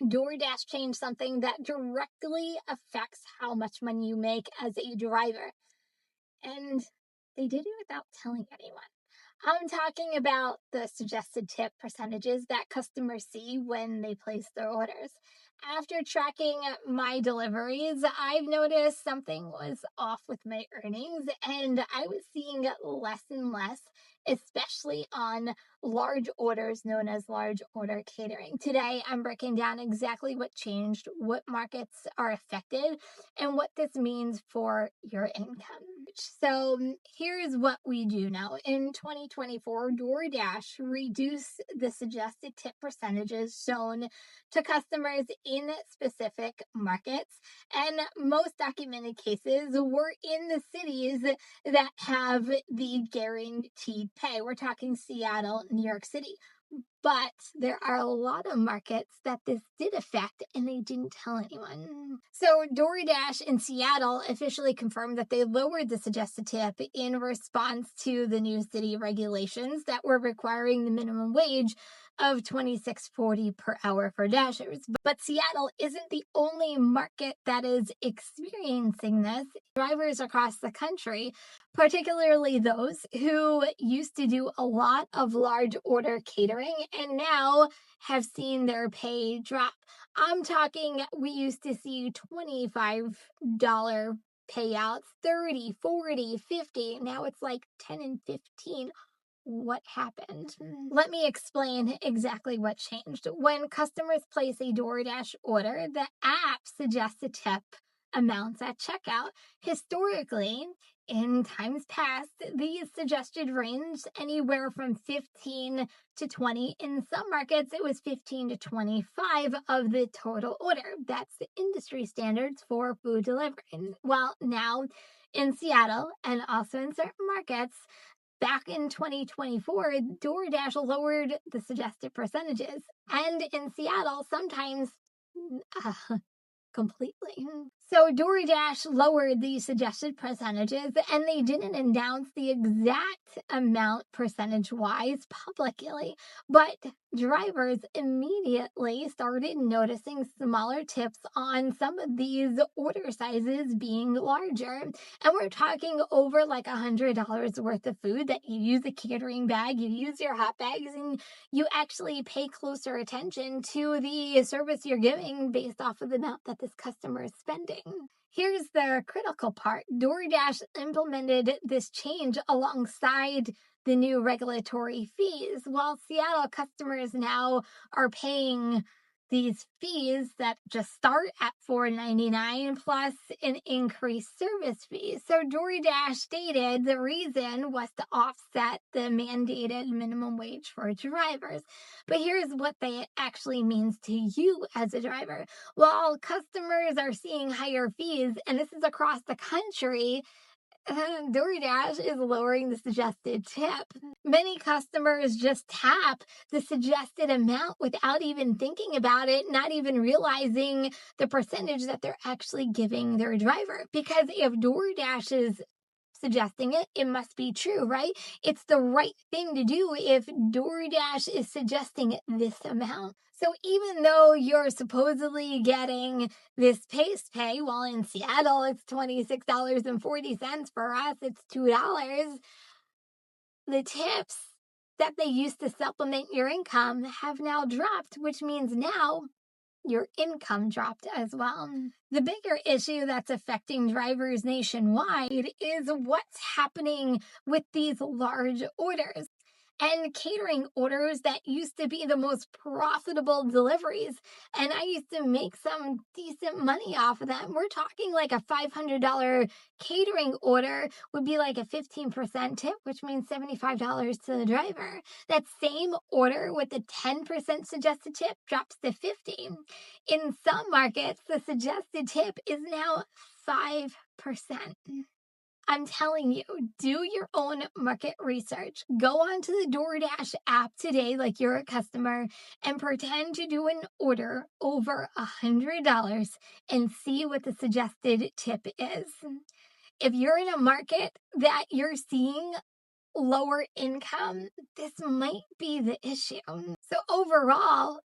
DoorDash changed something that directly affects how much money you make as a driver. And they did it without telling anyone. I'm talking about the suggested tip percentages that customers see when they place their orders. After tracking my deliveries, I've noticed something was off with my earnings, and I was seeing less and less, especially on large orders known as large order catering. Today, I'm breaking down exactly what changed, what markets are affected, and what this means for your income. So here's what we do now. In 2024, DoorDash reduced the suggested tip percentages shown to customers in specific markets, and most documented cases were in the cities that have the guaranteed pay. We're talking Seattle, New York City. But there are a lot of markets that this did affect and they didn't tell anyone. So DoorDash in Seattle officially confirmed that they lowered the suggested tip in response to the new city regulations that were requiring the minimum wage of $26.40 per hour for Dashers. But Seattle isn't the only market that is experiencing this. Drivers across the country, particularly those who used to do a lot of large order catering and now have seen their pay drop. I'm talking, we used to see $25 payouts, 30, 40, 50. Now it's like 10 and 15. What happened? Let me explain exactly what changed. When customers place a DoorDash order, the app suggests a tip amounts at checkout. Historically, in times past, these suggested ranged anywhere from 15 to 20. In some markets, it was 15 to 25 of the total order. That's the industry standards for food delivery. Well, now in Seattle and also in certain markets, back in 2024, DoorDash lowered the suggested percentages. And in Seattle, sometimes completely. So DoorDash lowered the suggested percentages and they didn't announce the exact amount percentage-wise publicly, but drivers immediately started noticing smaller tips on some of these order sizes being larger. And we're talking over like $100 worth of food that you use a catering bag, you use your hot bags, and you actually pay closer attention to the service you're giving based off of the amount that this customer is spending. Here's the critical part. DoorDash implemented this change alongside the new regulatory fees, while Seattle customers now are paying these fees that just start at $4.99 plus an increased service fee. So DoorDash stated the reason was to offset the mandated minimum wage for drivers. But here's what that actually means to you as a driver. While customers are seeing higher fees, and this is across the country, DoorDash is lowering the suggested tip. Many customers just tap the suggested amount without even thinking about it, not even realizing the percentage that they're actually giving their driver. Because if DoorDash is suggesting it, it must be true, right? It's the right thing to do if DoorDash is suggesting this amount. So even though you're supposedly getting this base pay, while in Seattle it's $26.40, for us it's $2, the tips that they used to supplement your income have now dropped, which means now your income dropped as well. The bigger issue that's affecting drivers nationwide is what's happening with these large orders. And catering orders that used to be the most profitable deliveries. And I used to make some decent money off of them. We're talking like a $500 catering order would be like a 15% tip, which means $75 to the driver. That same order with a 10% suggested tip drops to $50. In some markets, the suggested tip is now 5%. I'm telling you, do your own market research. Go onto the DoorDash app today, like you're a customer, and pretend to do an order over $100 and see what the suggested tip is. If you're in a market that you're seeing lower income, this might be the issue. So overall,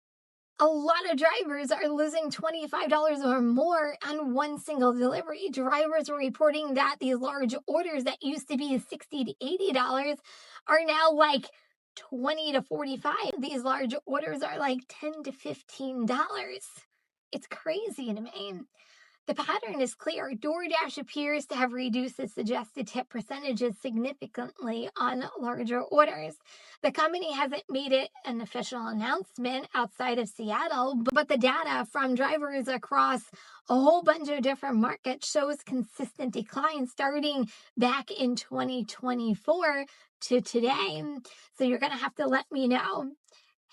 A lot of drivers are losing $25 or more on one single delivery. Drivers are reporting that these large orders that used to be $60 to $80 are now like $20 to $45. These large orders are like $10 to $15. It's crazy to me. The pattern is clear. DoorDash appears to have reduced its suggested tip percentages significantly on larger orders. The company hasn't made it an official announcement outside of Seattle, but the data from drivers across a whole bunch of different markets shows consistent decline starting back in 2024 to today. So you're going to have to let me know.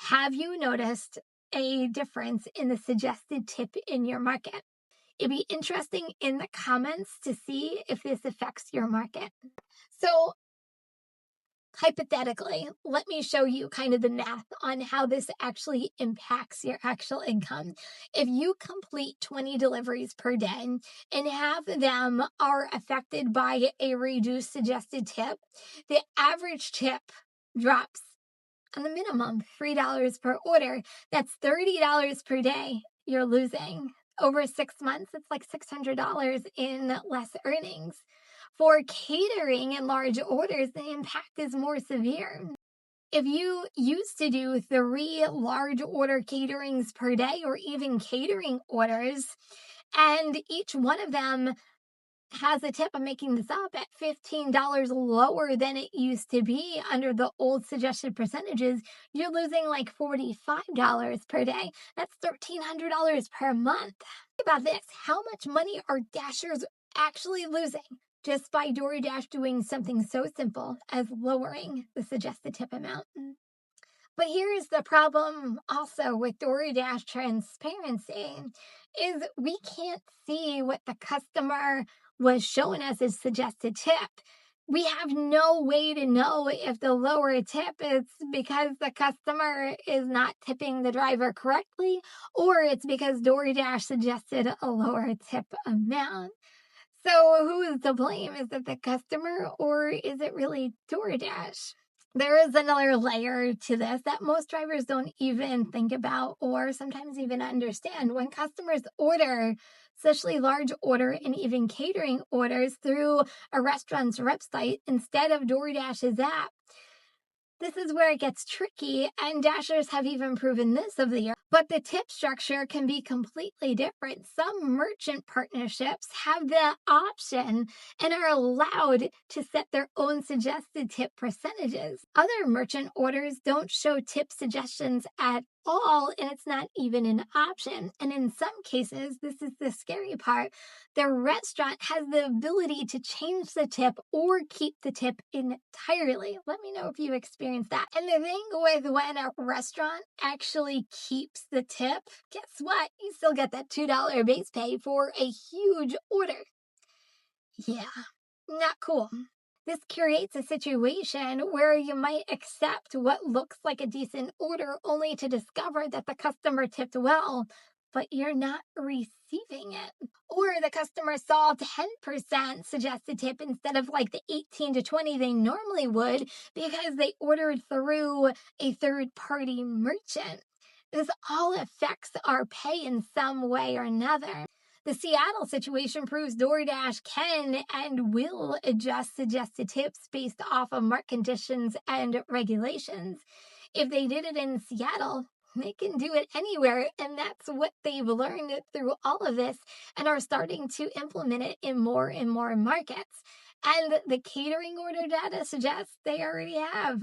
Have you noticed a difference in the suggested tip in your market? It'd be interesting in the comments to see if this affects your market. So hypothetically, let me show you kind of the math on how this actually impacts your actual income. If you complete 20 deliveries per day and half of them are affected by a reduced suggested tip, the average tip drops on the minimum $3 per order. That's $30 per day you're losing. Over 6 months, it's like $600 in less earnings. For catering and large orders, the impact is more severe. If you used to do 3 large order caterings per day or even catering orders, and each one of them has a tip, I'm making this up, at $15 lower than it used to be under the old suggested percentages, you're losing like $45 per day. That's $1,300 per month. Think about this. How much money are Dashers actually losing just by DoorDash doing something so simple as lowering the suggested tip amount? But here's the problem also with DoorDash transparency is we can't see what the customer was showing us as suggested tip. We have no way to know if the lower tip is because the customer is not tipping the driver correctly or it's because DoorDash suggested a lower tip amount. So who is to blame? Is it the customer or is it really DoorDash? There is another layer to this that most drivers don't even think about or sometimes even understand. When customers order, especially large order and even catering orders through a restaurant's website instead of DoorDash's app, this is where it gets tricky, and Dashers have even proven this of the year. But the tip structure can be completely different. Some merchant partnerships have the option and are allowed to set their own suggested tip percentages. Other merchant orders don't show tip suggestions at all, and it's not even an option. And in some cases, this is the scary part, the restaurant has the ability to change the tip or keep the tip entirely. Let me know if you experienced that. And the thing with when a restaurant actually keeps the tip, guess what? You still get that $2 base pay for a huge order. Yeah, not cool. This creates a situation where you might accept what looks like a decent order only to discover that the customer tipped well, but you're not receiving it. Or the customer saw 10% suggested tip instead of like the 18 to 20 they normally would because they ordered through a third-party merchant. This all affects our pay in some way or another. The Seattle situation proves DoorDash can and will adjust suggested tips based off of market conditions and regulations. If they did it in Seattle, they can do it anywhere, and that's what they've learned through all of this and are starting to implement it in more and more markets. And the catering order data suggests they already have.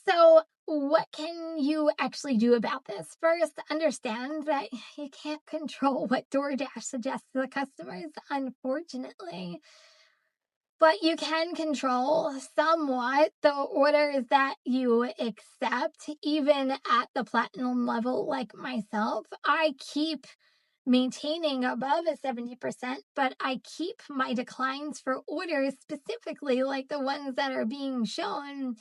So, what can you actually do about this? First, understand that you can't control what DoorDash suggests to the customers, unfortunately. But you can control somewhat the orders that you accept, even at the platinum level, like myself. I keep maintaining above a 70%, but I keep my declines for orders, specifically like the ones that are being shown.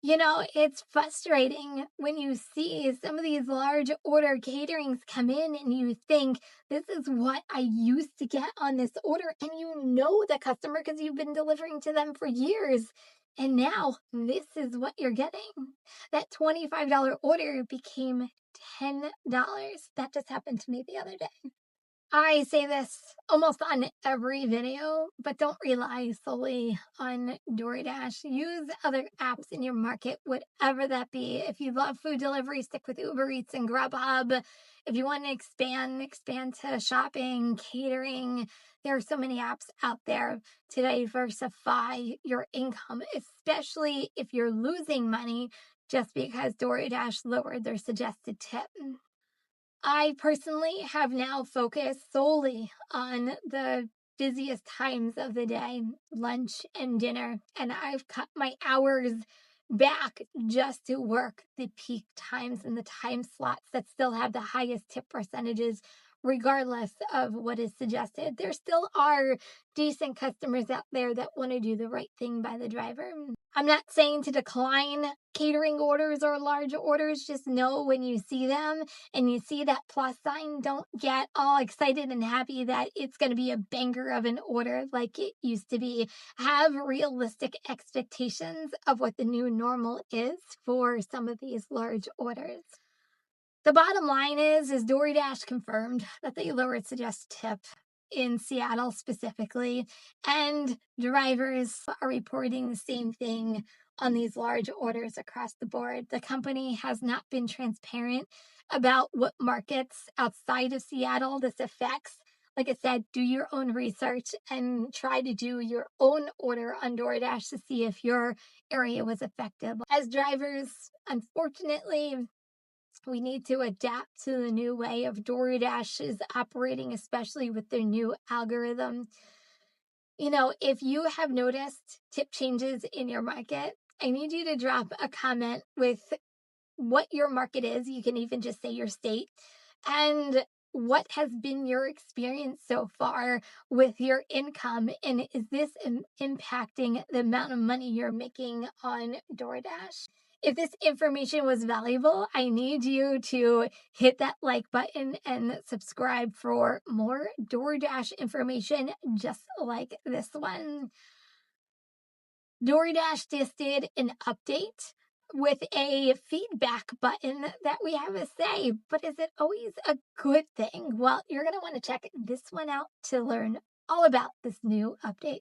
You know, it's frustrating when you see some of these large order caterings come in and you think, this is what I used to get on this order. And you know the customer because you've been delivering to them for years. And now this is what you're getting. That $25 order became $10. That just happened to me the other day. I say this almost on every video, but don't rely solely on DoorDash. Use other apps in your market, whatever that be. If you love food delivery, stick with Uber Eats and Grubhub. If you want to expand to shopping, catering. There are so many apps out there to diversify your income, especially if you're losing money just because DoorDash lowered their suggested tip. I personally have now focused solely on the busiest times of the day, lunch and dinner, and I've cut my hours back just to work the peak times and the time slots that still have the highest tip percentages, regardless of what is suggested. There still are decent customers out there that want to do the right thing by the driver. I'm not saying to decline catering orders or large orders. Just know when you see them and you see that plus sign, don't get all excited and happy that it's going to be a banger of an order like it used to be. Have realistic expectations of what the new normal is for some of these large orders. The bottom line is DoorDash confirmed that they lowered suggested tip in Seattle specifically, and drivers are reporting the same thing on these large orders across the board. The company has not been transparent about what markets outside of Seattle this affects. Like I said, do your own research and try to do your own order on DoorDash to see if your area was affected. As drivers, unfortunately, we need to adapt to the new way of DoorDash is operating, especially with their new algorithm. If you have noticed tip changes in your market, I need you to drop a comment with what your market is. You can even just say your state and what has been your experience so far with your income, and is this impacting the amount of money you're making on DoorDash? If this information was valuable, I need you to hit that like button and subscribe for more DoorDash information just like this one. DoorDash just did an update with a feedback button that we have a say, but is it always a good thing? Well, you're going to want to check this one out to learn all about this new update.